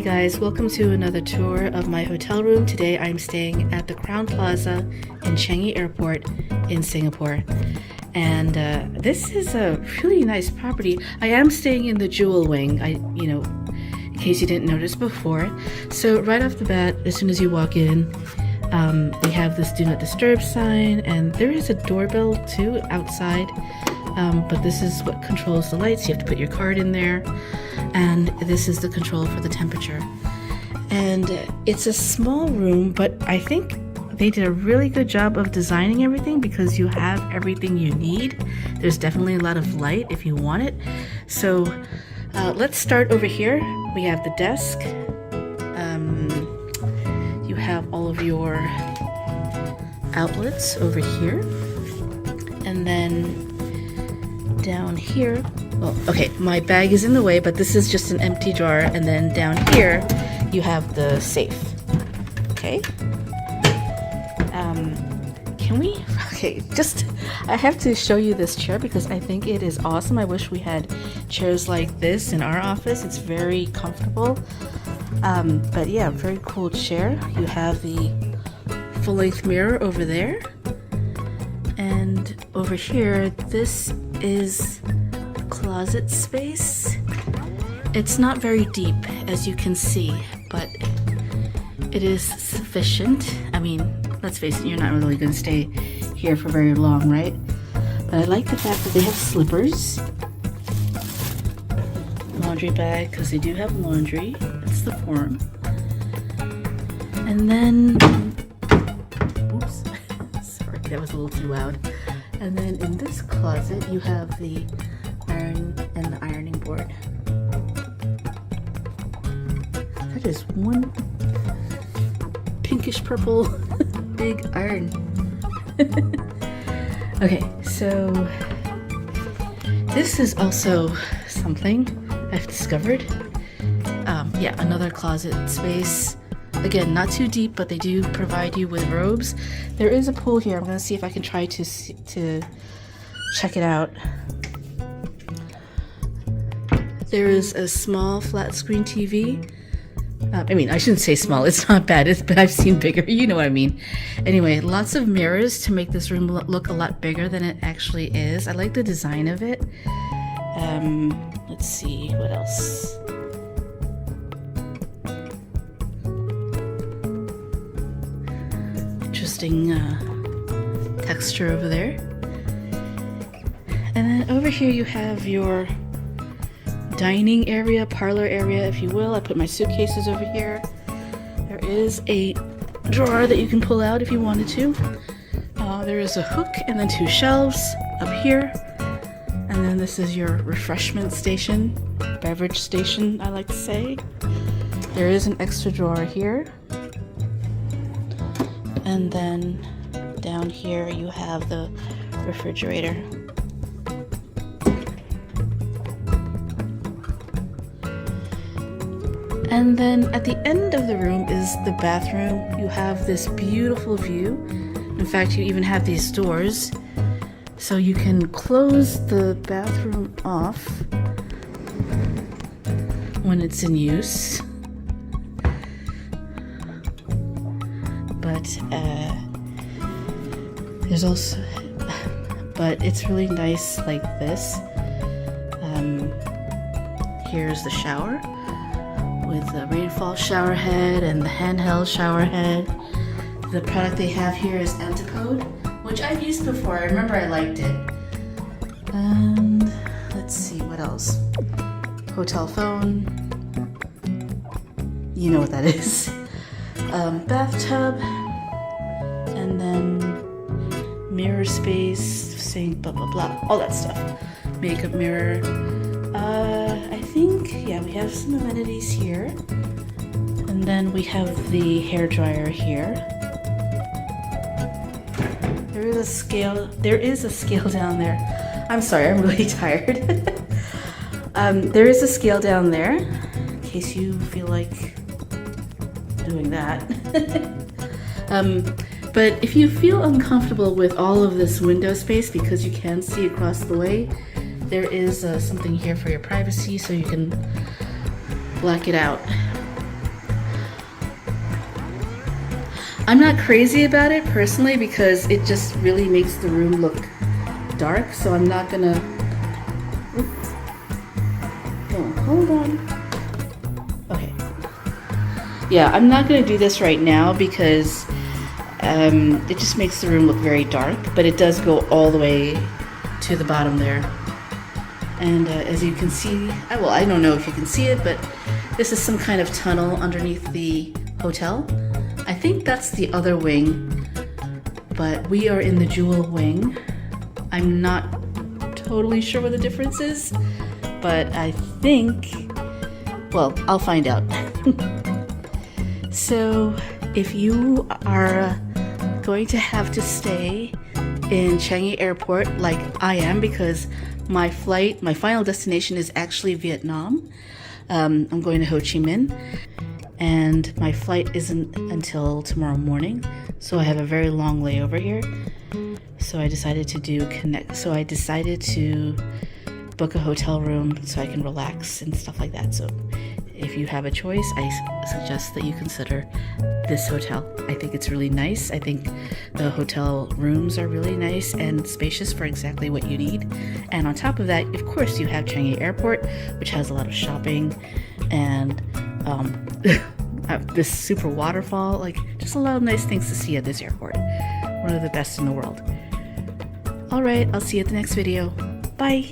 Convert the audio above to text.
guys, welcome to another tour of my hotel room. Today I'm staying at the Crowne Plaza in Changi Airport in Singapore. And this is a really nice property. I am staying in the jewel wing, in case you didn't notice before. So right off the bat, as soon as you walk in, we have this do not disturb sign, and there is a doorbell too outside. But this is what controls the lights. You have to put your card in there, and this is the control for the temperature. And it's a small room, but I think they did a really good job of designing everything because you have everything you need. There's definitely a lot of light if you want it. So let's start over here. We have the desk. You have all of your outlets over here, and then down here, well, okay, my bag is in the way, but this is just an empty drawer, and then down here you have the safe. Okay, I have to show you this chair because I think it is awesome. I wish we had chairs like this in our office. It's very comfortable. But yeah, very cool chair. You have the full-length mirror over there, and over here this is closet space. It's not very deep, as you can see, but it is sufficient. I mean, let's face it, you're not really going to stay here for very long, right? But I like the fact that they have slippers, laundry bag, because they do have laundry. That's the form. And then, oops, sorry, that was a little too loud. And then in this closet, you have the iron and the ironing board. That is one pinkish purple big iron. Okay, so this is also something I've discovered. Yeah, another closet space. Again, not too deep, but they do provide you with robes. There is a pool here. I'm going to see if I can try to check it out. There is a small flat screen TV. I mean, I shouldn't say small. It's not bad. But I've seen bigger. You know what I mean. Anyway, lots of mirrors to make this room look a lot bigger than it actually is. I like the design of it. Let's see what else. Interesting texture over there. And then over here you have your dining area, parlor area, if you will. I put my suitcases over here. There is a drawer that you can pull out if you wanted to. There is a hook and then two shelves up here. And then this is your refreshment station, beverage station, I like to say. There is an extra drawer here. And then down here you have the refrigerator. And then at the end of the room is the bathroom. You have this beautiful view. In fact, you even have these doors, so you can close the bathroom off when it's in use. But there's also, but it's really nice like this. Here's the shower with the rainfall shower head and the handheld shower head. The product they have here is Antipode, which I've used before. I remember I liked it. And let's see what else. Hotel phone. You know what that is. Bathtub, and then mirror space, sink, blah blah blah, all that stuff. Makeup mirror. I think, yeah, we have some amenities here, and then we have the hair dryer here. There is a scale down there. I'm sorry, I'm really tired. There is a scale down there in case you feel like doing that. But if you feel uncomfortable with all of this window space because you can see across the way, there is something here for your privacy, so you can black it out. I'm not crazy about it personally because it just really makes the room look dark, so I'm not gonna... Oops. Oh, hold on. Okay. Yeah, I'm not gonna do this right now because it just makes the room look very dark, but it does go all the way to the bottom there. And as you can see, well, I don't know if you can see it, but this is some kind of tunnel underneath the hotel. I think that's the other wing, but we are in the jewel wing. I'm not totally sure what the difference is, but I think, well, I'll find out. So if you are going to have to stay in Changi Airport like I am, because my final destination is actually Vietnam. I'm going to Ho Chi Minh, and my flight isn't until tomorrow morning, so I have a very long layover here. So I decided to book a hotel room so I can relax and stuff like that. So if you have a choice, I suggest that you consider this hotel. I think it's really nice. I think the hotel rooms are really nice and spacious for exactly what you need. And on top of that, of course, you have Changi Airport, which has a lot of shopping and this super waterfall, like just a lot of nice things to see at this airport. One of the best in the world. All right, I'll see you at the next video. Bye.